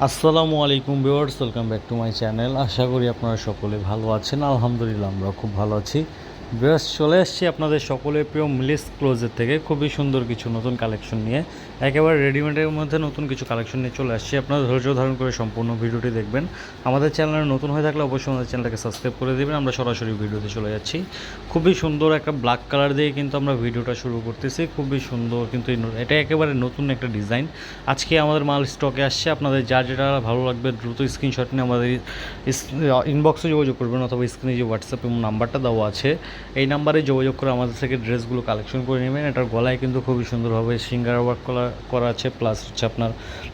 আসসালামু আলাইকুম viewers, welcome back to my channel. আশা করি আপনারা সকলে ভালো আছেন। আলহামদুলিল্লাহ আমরা খুব ভালো আছি। ভিউয়ার্স, চলে এসেছি আপনাদের সকলের প্রিয় মিলিস ক্লোজের থেকে খুবই সুন্দর কিছু নতুন কালেকশন নিয়ে। একেবারে রেডিমেডের মধ্যে নতুন কিছু কালেকশন নিয়ে চলে আসছি। আপনারা ধৈর্য ধারণ করে সম্পূর্ণ ভিডিওটি দেখবেন। আমাদের চ্যানেলে নতুন হয়ে থাকলে অবশ্যই আমাদের চ্যানেলটাকে সাবস্ক্রাইব করে দেবেন। আমরা সরাসরি ভিডিওতে চলে যাচ্ছি। খুবই সুন্দর একটা ব্ল্যাক কালার দিয়ে কিন্তু আমরা ভিডিওটা শুরু করতেছি। খুবই সুন্দর কিন্তু এটা একেবারে নতুন একটা ডিজাইন। আজকে আমাদের মাল স্টকে আসছে। আপনাদের যার যেটা ভালো লাগবে দ্রুত স্ক্রিনশট নিয়ে আমাদের ইনবক্সে যোগাযোগ করবেন, অথবা স্ক্রিনে যে হোয়াটসঅ্যাপ নাম্বারটা দেওয়া আছে এই নাম্বারে যোগাযোগ করে আমাদের থেকে ড্রেসগুলো কালেকশন করে নেবেন। এটার গলায় কিন্তু খুবই সুন্দরভাবে সিঙ্গার ওয়ার্ক করা আছে, প্লাস হচ্ছে আপনার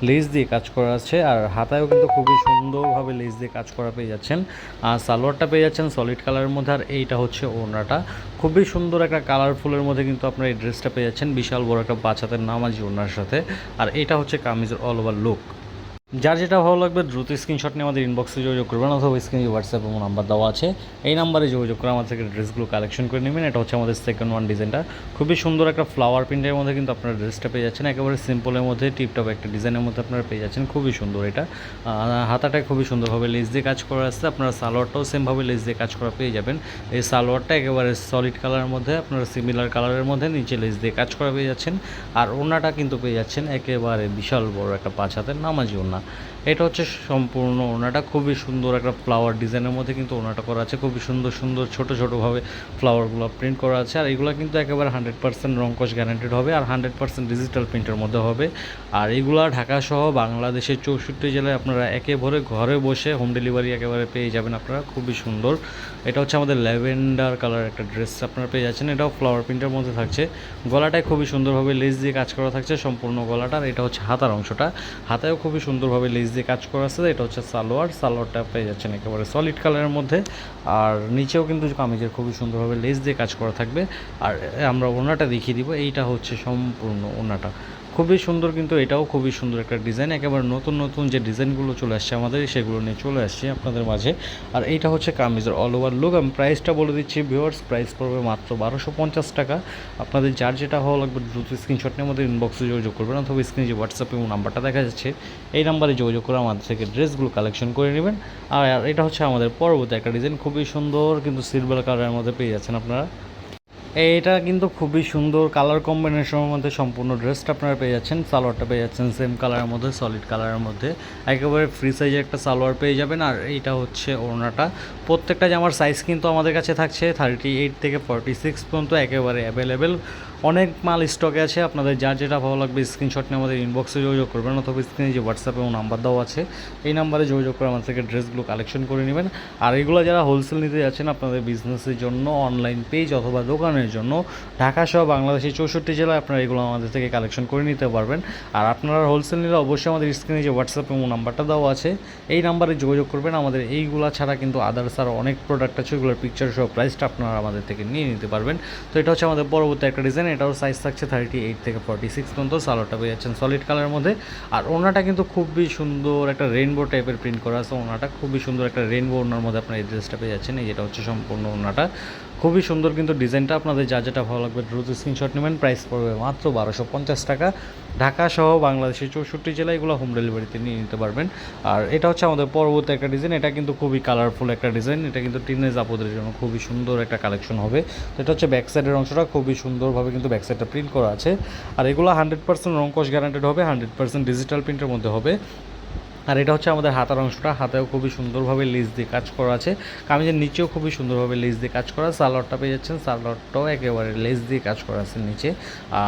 লেস দিয়ে কাজ করা আছে, আর হাতায়ও কিন্তু খুবই সুন্দরভাবে লেস দিয়ে কাজ করা পেয়ে যাচ্ছেন। আর সালোয়ারটা পেয়ে যাচ্ছেন সলিড কালারের মধ্যে, আর এইটা হচ্ছে ওড়নাটা খুবই সুন্দর একটা কালারফুলের মধ্যে কিন্তু আপনার এই ড্রেসটা পেয়ে যাচ্ছেন বিশাল বড় একটা বাচ্চাদের নামাজি ওড়নার সাথে। আর এটা হচ্ছে কামিজের অল ওভার লুক। যার যেটা ভালো লাগবে দ্রুত স্ক্রিনশট নিয়ে আমাদের ইনবক্সে যোগাযোগ করবেন, অথবা স্ক্রিনে হোয়াটসঅ্যাপ এবং নাম্বার দেওয়া আছে এই নাম্বারে যোগাযোগ করে আমাদের থেকে ড্রেসগুলো কালেকশন করে নেবেন। এটা হচ্ছে আমাদের সেকেন্ড ওয়ান ডিজাইনটা। খুবই সুন্দর একটা ফ্লাওয়ার প্রিন্টের মধ্যে কিন্তু আপনারা ড্রেসটা পেয়ে যাচ্ছেন। একেবারে সিম্পলের মধ্যে টিপটপ একটা ডিজাইনের মধ্যে আপনারা পেয়ে যাচ্ছেন। খুবই সুন্দর এটা। হাতাটায় খুবই সুন্দরভাবে লেস দিয়ে কাজ করা আছে। আপনারা সালোয়ারটাও সেমভাবে লেস দিয়ে কাজ করা পেয়ে যাবেন। এই সালোয়ারটা একেবারে সলিড কালারের মধ্যে, আপনারা সিমিলার কালারের মধ্যে নিচে লেস দিয়ে কাজ করা পেয়ে যাচ্ছেন। আর ওড়নাটা কিন্তু পেয়ে যাচ্ছেন একেবারে বিশাল বড় একটা 5 হাতের নামাজি ওড়না। এটা হচ্ছে সম্পূর্ণ ওড়নাটা খুবই সুন্দর একটা ফ্লাওয়ার ডিজাইনের মধ্যে কিন্তু ওড়নাটা করা আছে। খুবই সুন্দর সুন্দর ছোটো ছোটোভাবে ফ্লাওয়ারগুলো প্রিন্ট করা আছে। আর এগুলো কিন্তু একেবারে 100% রংকশ গ্যারান্টেড হবে, আর 100% ডিজিটাল প্রিন্টের মধ্যে হবে। আর এগুলো ঢাকাসহ বাংলাদেশের 64 জেলায় আপনারা একেবারে ঘরে বসে হোম ডেলিভারি একেবারে পেয়ে যাবেন আপনারা। খুবই সুন্দর। এটা হচ্ছে আমাদের ল্যাভেন্ডার কালার একটা ড্রেস আপনারা পেয়ে যাচ্ছেন। এটাও ফ্লাওয়ার প্রিন্টের মধ্যে থাকছে। গলাটায় খুবই সুন্দরভাবে লেস দিয়ে কাজ করা থাকছে সম্পূর্ণ গলাটা। আর এটা হচ্ছে হাতার অংশটা, হাতায়ও খুবই সুন্দরভাবে লেস দিয়ে কাজ করা আছে। এটা হচ্ছে সালোয়ারটা পেয়ে যাচ্ছেন একেবারে সলিড কালারের মধ্যে। আর নিচেও কিন্তু কামিজের খুবই সুন্দরভাবে লেস দিয়ে কাজ করা থাকবে। আর আমরা ওড়নাটা দেখিয়ে দিব। এইটা হচ্ছে সম্পূর্ণ ওড়নাটা খুবই সুন্দর, কিন্তু এটাও খুবই সুন্দর একটা ডিজাইন। একেবারে নতুন নতুন যে ডিজাইনগুলো চলে আসছে আমাদের, সেগুলো নিয়ে চলে আসছে আপনাদের মাঝে। আর এইটা হচ্ছে কামিজের অল ওভার লুক। আমি প্রাইসটা বলে দিচ্ছি ভিউয়ার্স, প্রাইস পড়বে মাত্র 1250 টাকা। আপনাদের যার যেটা ভালো লাগবে দ্রুত স্ক্রিনশট নিয়ে আমাদের ইনবক্সে যোগাযোগ করবেন, অথবা স্ক্রিনে যে হোয়াটসঅ্যাপ এবং নাম্বারটা দেখা যাচ্ছে এই নাম্বারে যোগাযোগ করে আমাদের থেকে ড্রেসগুলো কালেকশন করে নেবেন। আর এটা হচ্ছে আমাদের পরবর্তী একটা ডিজাইন, খুবই সুন্দর কিন্তু সিলভার কালারের মধ্যে পেয়ে যাচ্ছেন আপনারা। এইটা কিন্তু খুবই সুন্দর কালার কম্বিনেশনের মধ্যে সম্পূর্ণ ড্রেসটা আপনারা পেয়ে যাচ্ছেন। সালোয়ারটা পেয়ে যাচ্ছেন সেম কালারের মধ্যে, সলিড কালারের মধ্যে। একেবারে ফ্রি সাইজের একটা সালোয়ার পেয়ে যাবেন। আর এইটা হচ্ছে ওড়নাটা। প্রত্যেকটা জামার সাইজ কিন্তু আমাদের কাছে থাকছে 38 থেকে 46 পর্যন্ত একেবারে অ্যাভেলেবেল। অনেক মাল স্টকে আছে। আপনাদের যার যেটা ভালো লাগবে স্ক্রিনশট নিয়ে আমাদের ইনবক্সে যোগাযোগ করবেন, অথবা স্ক্রিনে যে হোয়াটসঅ্যাপ এবং নাম্বার দেওয়া আছে এই নাম্বারে যোগাযোগ করে আমাদের থেকে ড্রেসগুলো কালেকশন করে নেবেন। আর এগুলো যারা হোলসেল নিতে যাচ্ছেন আপনাদের বিজনেসের জন্য, অনলাইন পেজ অথবা দোকানের জন্য, ঢাকাসহ বাংলাদেশের 64 জেলায় আপনারা এগুলো আমাদের থেকে কালেকশন করে নিতে পারবেন। আর আপনারা হোলসেল নিলে অবশ্যই আমাদের স্ক্রিনে যে হোয়াটসঅ্যাপ এবং নাম্বারটা দেওয়া আছে এই নাম্বারে যোগাযোগ করবেন। আমাদের এইগুলো ছাড়া কিন্তু আদার্স আরও অনেক প্রোডাক্ট আছে, ওগুলোর পিকচার সহ প্রাইসটা আপনারা আমাদের থেকে নিয়ে নিতে পারবেন। তো এটা হচ্ছে আমাদের পরবর্তী একটা ডিজাইন। এটাও সাইজ থাকছে 38 থেকে 46 পর্যন্ত। সালোয়ারটা পেয়ে যাচ্ছেন সলিড কালারের মধ্যে। আর ওড়নাটা কিন্তু খুবই সুন্দর একটা রেইনবো টাইপের প্রিন্ট করা আছে। ওড়নাটা খুবই সুন্দর একটা রেইনবো ওড়নার মধ্যে আপনার এই ড্রেসটা পেয়ে যাচ্ছেন। এই যেটা হচ্ছে সম্পূর্ণ ওড়নাটা খুবই সুন্দর কিন্তু ডিজাইনটা। আপনাদের যা যেটা ভালো লাগবে দ্রুত স্ক্রিনশট নেবেন। প্রাইস পড়বে মাত্র 1250 টাকা। ঢাকা সহ বাংলাদেশের 64 জেলায় এগুলো হোম ডেলিভারিতে নিয়ে নিতে পারবেন। আর এটা হচ্ছে আমাদের পরবর্তী একটা ডিজাইন। এটা কিন্তু খুবই কালারফুল একটা ডিজাইন। এটা কিন্তু টিনেজ আপুদের জন্য খুবই সুন্দর একটা কালেকশন হবে। তো এটা হচ্ছে ব্যাক সাইডের অংশটা খুবই সুন্দরভাবে কিন্তু ব্যাক সাইডটা প্রিন্ট করা আছে। আর এগুলো 100% রংকশ গ্যারান্টেড হবে, 100% ডিজিটাল প্রিন্টের মধ্যে হবে। আর এটা হচ্ছে আমাদের হাতার অংশটা। হাতেও খুবই সুন্দরভাবে লেস দিয়ে কাজ করা আছে। কামিজের নিচেও খুবই সুন্দরভাবে লেস দিয়ে কাজ করা। সালোয়ারটা পেয়ে যাচ্ছেন, সালোয়ারটাও একেবারে লেস দিয়ে কাজ করা আছে নিচে।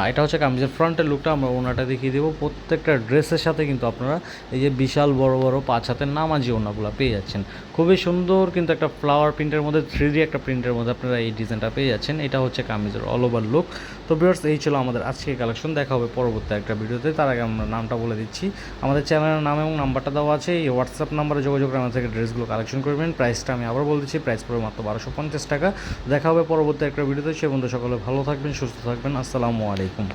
এটা হচ্ছে কামিজের ফ্রন্টের লুকটা। আমরা ওনাটা দেখিয়ে দেবো। প্রত্যেকটা ড্রেসের সাথে কিন্তু আপনারা এই যে বিশাল বড় বড় 5 হাতের নামাজি ওনাগুলো পেয়ে যাচ্ছেন। খুবই সুন্দর কিন্তু একটা ফ্লাওয়ার প্রিন্টের মধ্যে, 3D একটা প্রিন্টের মধ্যে আপনারা এই ডিজাইনটা পেয়ে যাচ্ছেন। এটা হচ্ছে কামিজের অল ওভার লুক। তো ভিউয়ার্স, এই ছিল আমাদের আজকের কালেকশন। দেখা হবে পরবর্তী একটা ভিডিওতে। তার আগে আমরা নামটা বলে দিচ্ছি। আমাদের চ্যানেলের নাম এবং নাম্বারটা দেওয়া আছে। এই হোয়াটসঅ্যাপ নাম্বারে যোগাযোগ করে আমাদের থেকে ড্রেসগুলো কালেকশন করবেন। প্রাইসটা আমি আবার বলে দিচ্ছি, প্রাইস পড়বে মাত্র 1250 টাকা। দেখা হবে পরবর্তী একটা ভিডিওতে। সে বন্ধু সকলে ভালো থাকবেন, সুস্থ থাকবেন। আসসালামু আলাইকুম।